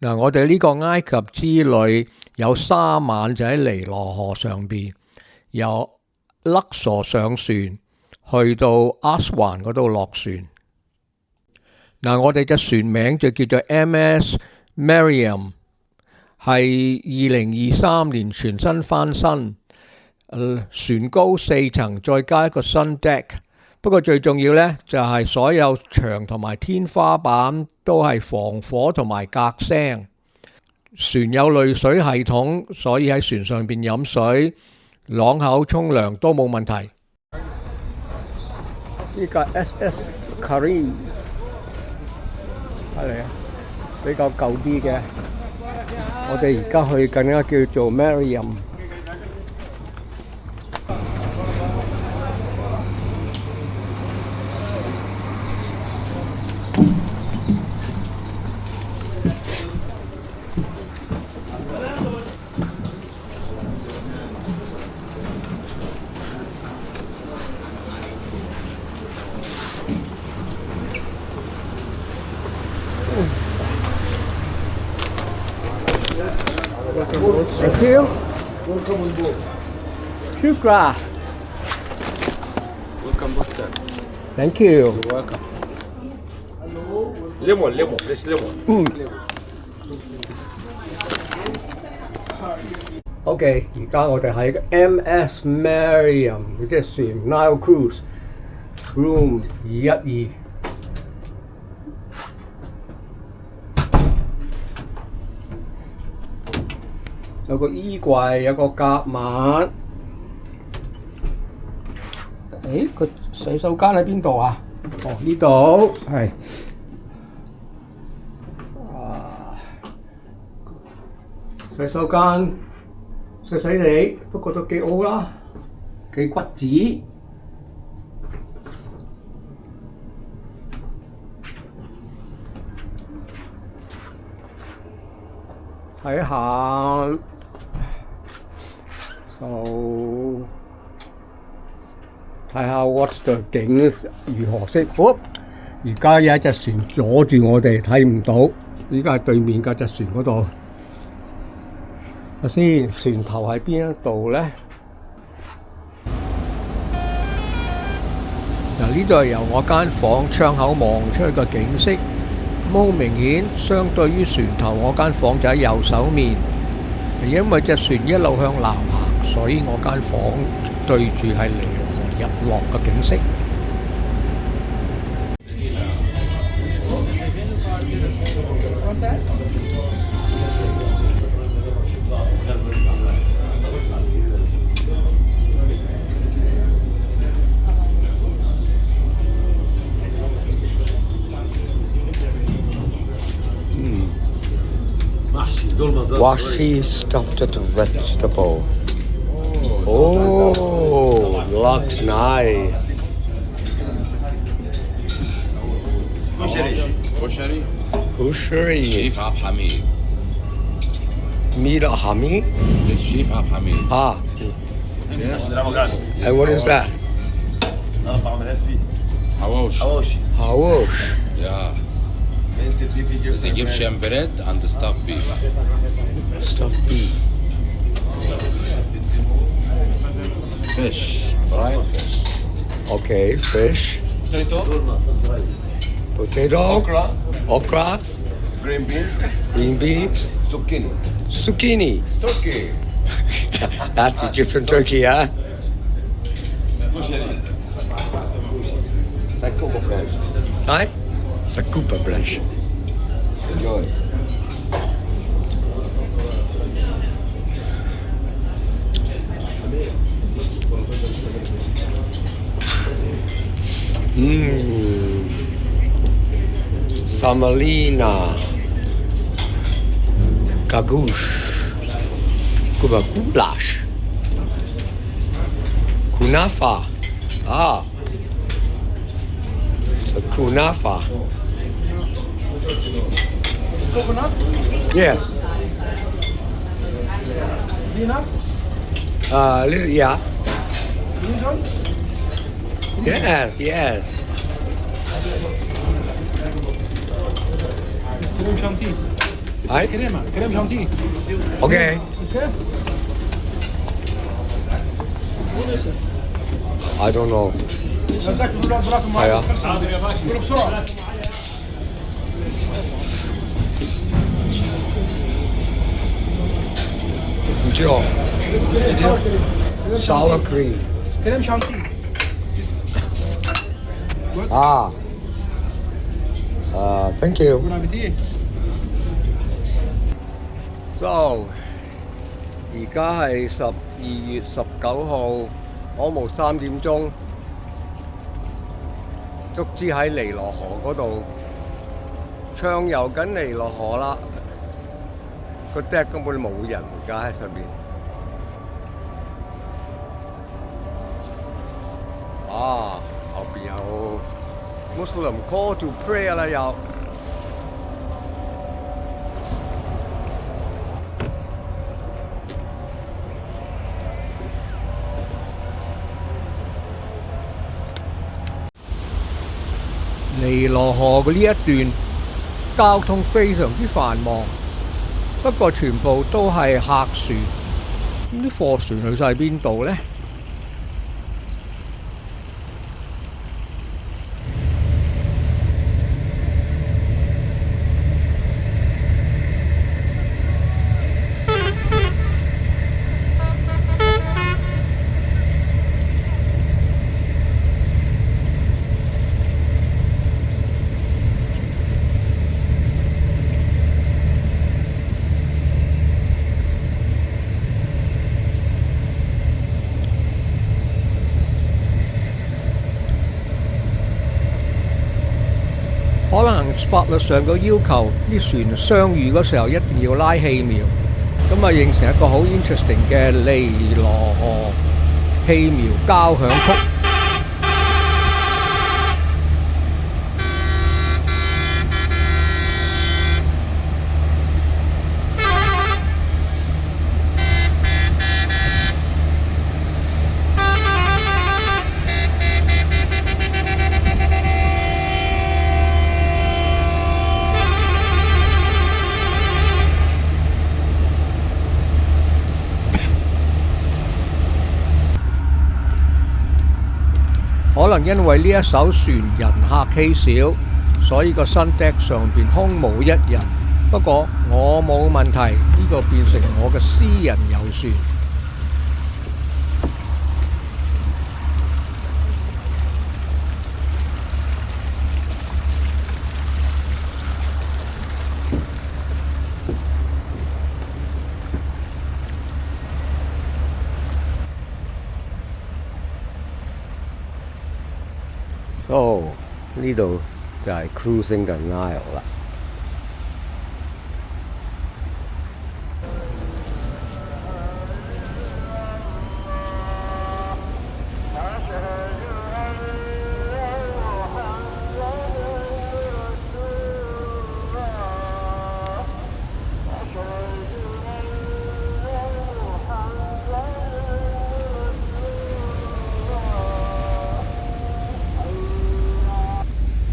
嗱，我哋呢個埃及之旅有3晚就喺尼羅河上邊，由勒索上船去到阿斯環嗰度落船。嗱，我哋隻船名就叫做 MS Mariam， 係2023年全新翻新，船高4層，再加一個新 deck。不過最重要呢，就係所有牆同埋天花板都係防火同埋隔聲。船有濾水系統，所以喺船上邊飲水、啷口沖涼都冇問題。呢架 SS Karim 睇嚟啊，比較舊啲嘅。我哋而家去緊一個叫做 Mariam。Thank you. Welcome on board. Shukra. Welcome board, sir. Thank you. You're welcome. Lemon, fresh lemon. OK， 而家我哋喺 MS Mariam 即係船 Nile Cruise Room 212。有個衣櫃，有個夾萬。個洗手間喺邊度啊？哦，呢度係。洗手間細細地，不過都幾好啦，幾骨子。睇下。睇下 what's the 景如何先。而家有一隻船阻住我哋，睇唔到。依家係對面嗰隻船嗰度。睇先，船頭喺邊一度咧？嗱，呢度係由我間房窗口望出去嘅景色。好明顯，相對於船頭，我間房就喺右手面。因為隻船一路向南行，所以我間房對住係尼羅河日落嘅景色。Washi stuffed vegetable. Oh, looks nice. كشري Kushari. شيف عبد حميد. Meat hami? This is Chef Abd Hamid. Ah. And what is that? Hawash. Hawosh. Yeah. It's Egyptian bread and stuffed beef. Stuffed beef. Fish. Fried fish. Okay, fish. Potato. Okra. Green beans, Green beans. zucchini, Zucchini. turkey, That's Egyptian turkey, huh? sakuba fresh. Hi? Sakupa fresh. Enjoy. Samalina. Kagush. Gulash. Kunafa. Ah. It's a kunafa. Coconut, Yeah. peanuts, Yeah. raisins, Yes, yes. cream shanty. Right? Crema. Crema chantilly. Okay. Okay? What is it? I don't know. جزاك الله براكم أيوة. قولوا بسرعة.唔知喎。Sour cream. كريم شانتي. Ah. Thank you. Bon appétit. So，而家係12月19號，almost 3點鐘，足之喺尼羅河嗰度暢遊緊尼羅河啦。個 deck 根本冇人而家喺上邊。啊，後邊有 Muslim call to prayer 啦又。尼羅河嘅呢一段交通非常之繁忙，不過全部都係客船。咁啲貨船去晒邊度呢？可能法律上嘅要求，啲船相遇嗰時候一定要拉氣苗，咁啊形成一個好 interesting 嘅尼羅河氣苗交響曲。可能因為呢一艘船人客稀少，所以個新 deck 上邊空無一人。不過我冇問題，呢個變成我嘅私人遊船。呢度就係 Cruising the Nile 啦。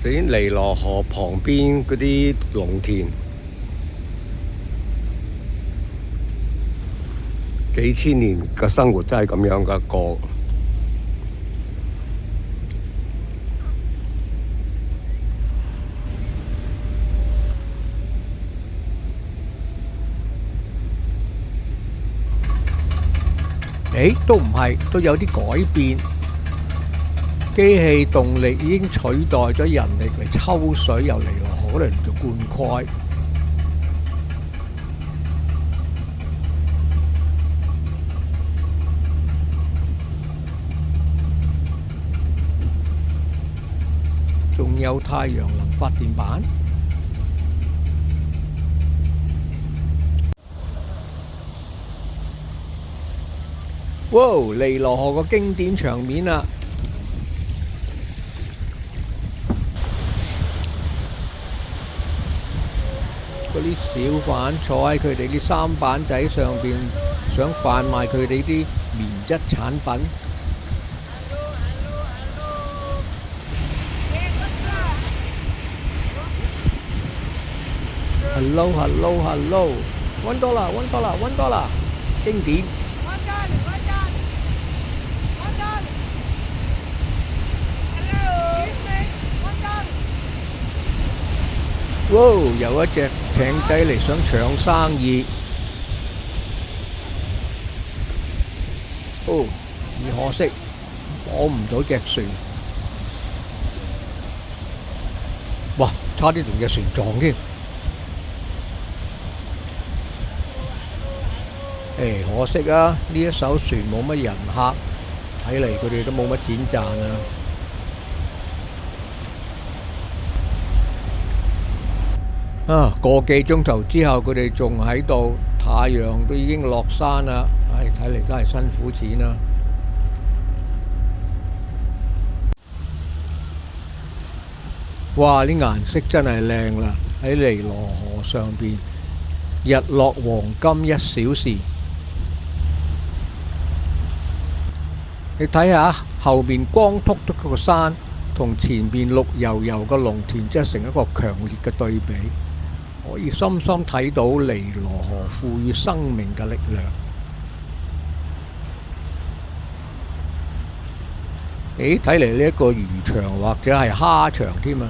喺尼羅河旁邊嗰啲農田，幾千年嘅生活真係咁樣嘅過。都唔係，都有啲改變。機器動力已經取代咗人力嚟抽水由尼羅河嚟做灌溉。仲有太陽能發電板。哇！尼羅河個經典場面啊！嗰啲小販坐喺佢哋啲三板仔上邊，想販賣佢哋啲棉質產品。Hello，經典。哇！有一隻艇仔嚟想搶生意。哦，而可惜摸唔到隻船。哇！差啲同隻船撞添。可惜啊！呢一艘船冇乜人客，睇嚟佢哋都冇乜錢賺啊！個幾鐘頭之後，佢哋仲喺度，太陽都已經落山啦。睇嚟都係辛苦錢啦。哇！啲顏色真係靚啦，喺尼羅河上邊，日落黃金1小時。你睇下後面光禿禿個山，同前面綠油油個農田，真係成一個強烈嘅對比。可以深深睇到尼羅河賦予生命嘅力量。睇嚟呢一個魚場或者係蝦場添啊！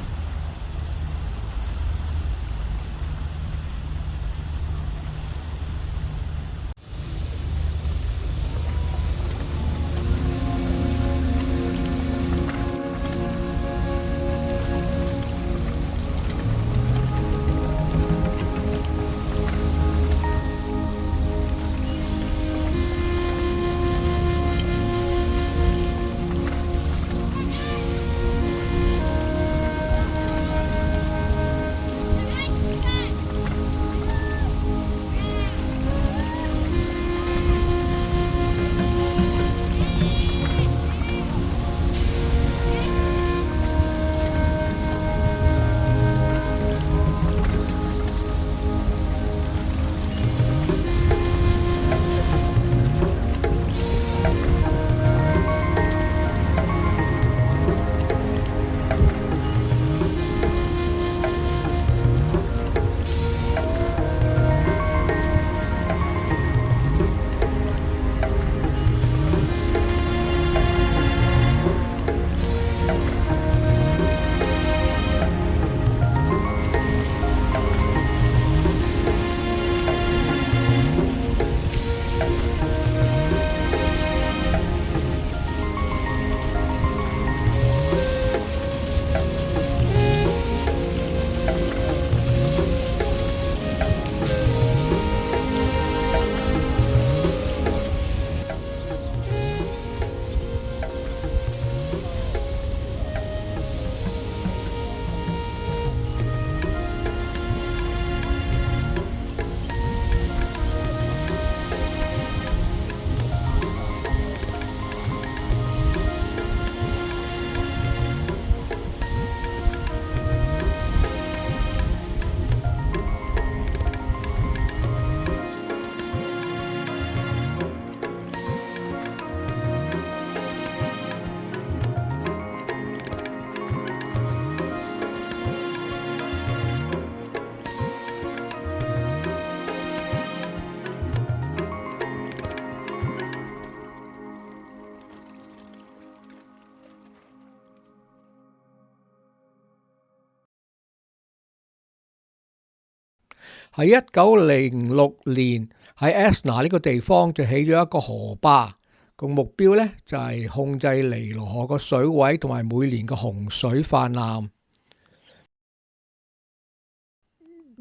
喺1906年喺 Esna 呢個地方就起咗一個河壩，個目標呢就係控制尼羅河個水位同埋每年嘅洪水泛濫。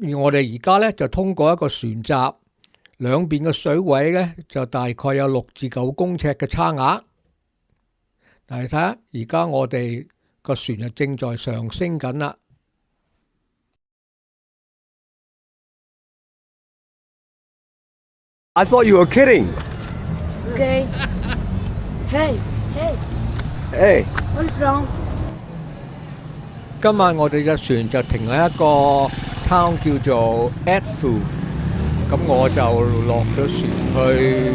而我哋而家呢就通過一個船閘，兩邊嘅水位呢就大概有6至9公尺嘅差額。但係睇下而家我哋個船就正在上升緊啦。I thought you were kidding. Okay. Hey. Hey. What's wrong? 今晚我哋隻船就停喺一個 town 叫做 Edfu， 咁我就落咗船去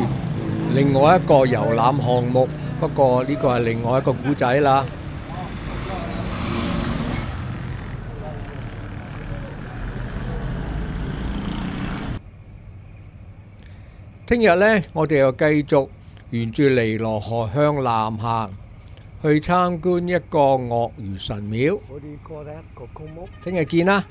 另外一個遊覽項目，不過呢個係另外一個古仔啦。聽日呢，我哋又繼續沿住尼羅河向南行，去參觀一個鱷魚神廟。聽日見啦！